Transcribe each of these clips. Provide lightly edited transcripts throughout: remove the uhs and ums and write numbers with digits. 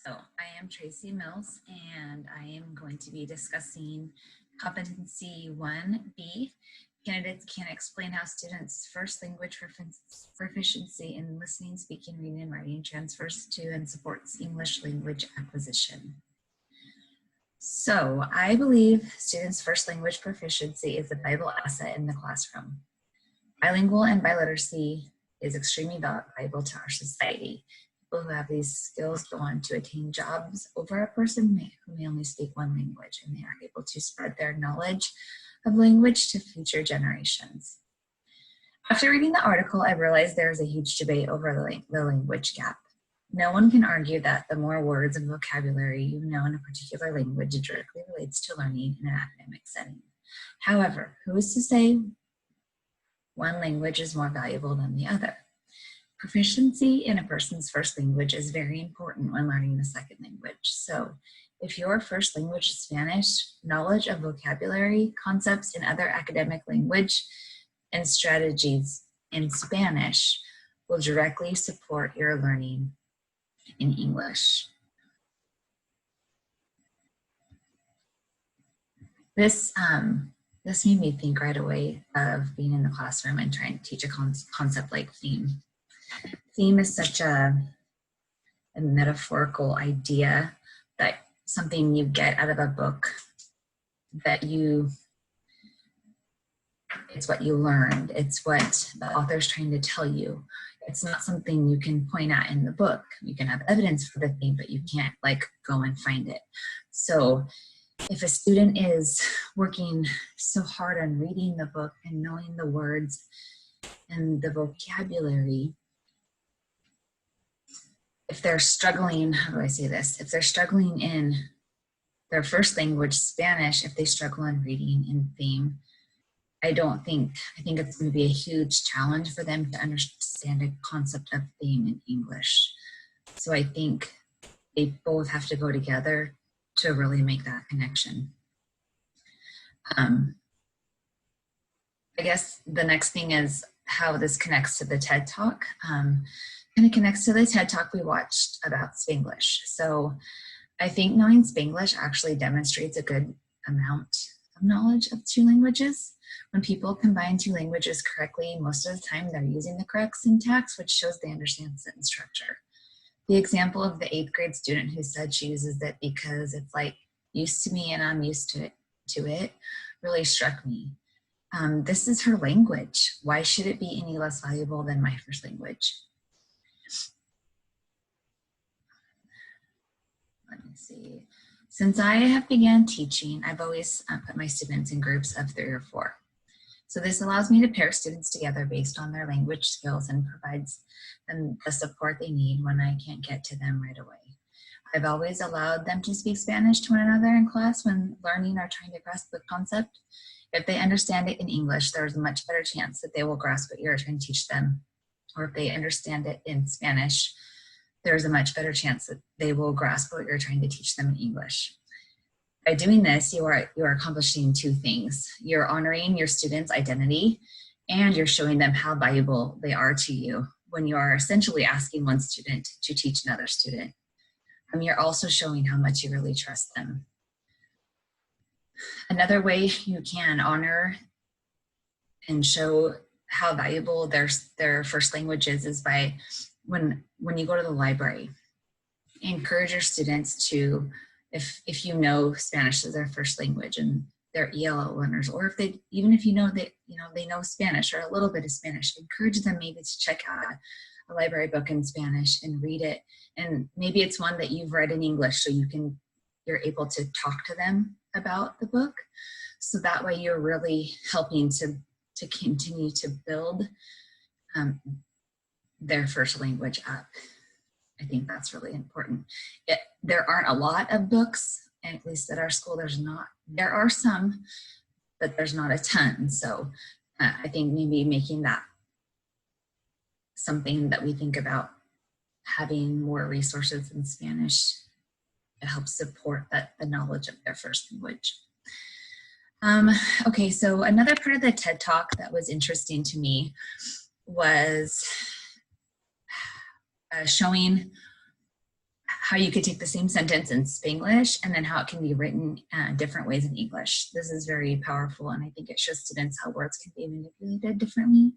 So I am Tracy Mills, and I am going to be discussing Competency 1B. Candidates can explain how students' first language proficiency in listening, speaking, reading, and writing transfers to and supports English language acquisition. So I believe students' first language proficiency is a vital asset in the classroom. Bilingual and biliteracy is extremely valuable to our society. People who have these skills go on to attain jobs over a person who may only speak one language, and they are able to spread their knowledge of language to future generations. After reading the article, I realized there is a huge debate over the language gap. No one can argue that the more words and vocabulary you know in a particular language directly relates to learning in an academic setting. However, who is to say one language is more valuable than the other? Proficiency in a person's first language is very important when learning a second language. So if your first language is Spanish, knowledge of vocabulary, concepts in other academic language, and strategies in Spanish will directly support your learning in English. This made me think right away of being in the classroom and trying to teach a concept like theme. Theme is such a metaphorical idea, that something you get out of a book, that it's what you learned, it's what the author's trying to tell you. It's not something you can point at in the book. You can have evidence for the theme, but you can't like go and find it. So if a student is working so hard on reading the book and knowing the words and the vocabulary, if they're struggling, how do I say this? If they're struggling in their first language, Spanish, if they struggle in reading in theme, I think it's going to be a huge challenge for them to understand a concept of theme in English. So I think they both have to go together to really make that connection. I guess the next thing is how this connects to the TED Talk. Kind of connects to the TED Talk we watched about Spanglish. So I think knowing Spanglish actually demonstrates a good amount of knowledge of two languages. When people combine two languages correctly, most of the time they're using the correct syntax, which shows they understand sentence structure. The example of the 8th grade student who said she uses it because it's like used to me and I'm used to it really struck me. This is her language. Why should it be any less valuable than my first language? Let me see. Since I have began teaching, I've always put my students in groups of 3 or 4. So this allows me to pair students together based on their language skills and provides them the support they need when I can't get to them right away. I've always allowed them to speak Spanish to one another in class when learning or trying to grasp the concept. If they understand it in English, there's a much better chance that they will grasp what you're trying to teach them. Or if they understand it in Spanish, there's a much better chance that they will grasp what you're trying to teach them in English. By doing this, you are accomplishing 2 things. You're honoring your students' identity, and you're showing them how valuable they are to you when you are essentially asking one student to teach another student. You're also showing how much you really trust them. Another way you can honor and show how valuable their first language is by when you go to the library. Encourage your students to, if you know Spanish is their first language and they're ELL learners, or if they know Spanish or a little bit of Spanish, encourage them maybe to check out a library book in Spanish and read it. And maybe it's one that you've read in English, so you're able to talk to them about the book. So that way you're really helping to continue to build their first language up. I think that's really important. There aren't a lot of books, at least at our school there are some, but there's not a ton. So I think maybe making that something that we think about, having more resources in Spanish, it helps support the knowledge of their first language. Okay, so another part of the TED Talk that was interesting to me was showing how you could take the same sentence in Spanglish and then how it can be written different ways in English. This is very powerful, and I think it shows students how words can be manipulated differently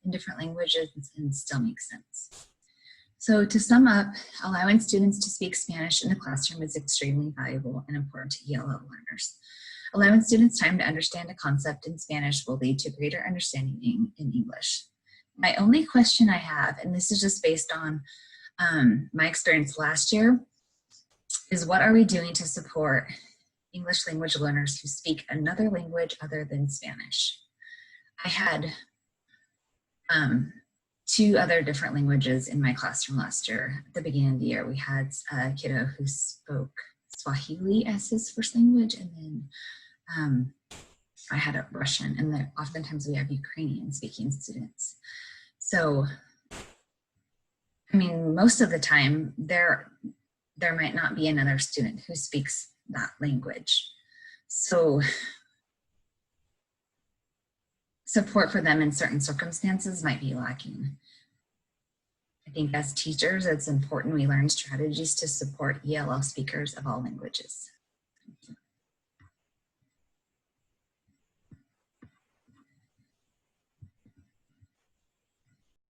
in different languages and still make sense. So to sum up, allowing students to speak Spanish in the classroom is extremely valuable and important to ELL learners. Allowing students time to understand a concept in Spanish will lead to greater understanding in English. My only question I have, and this is just based on my experience last year, is what are we doing to support English language learners who speak another language other than Spanish? I had 2 other different languages in my classroom last year. At the beginning of the year, we had a kiddo who spoke Swahili as his first language, and then I had a Russian, and then oftentimes we have Ukrainian speaking students. So, I mean, most of the time there might not be another student who speaks that language. So support for them in certain circumstances might be lacking. I think as teachers, it's important we learn strategies to support ELL speakers of all languages.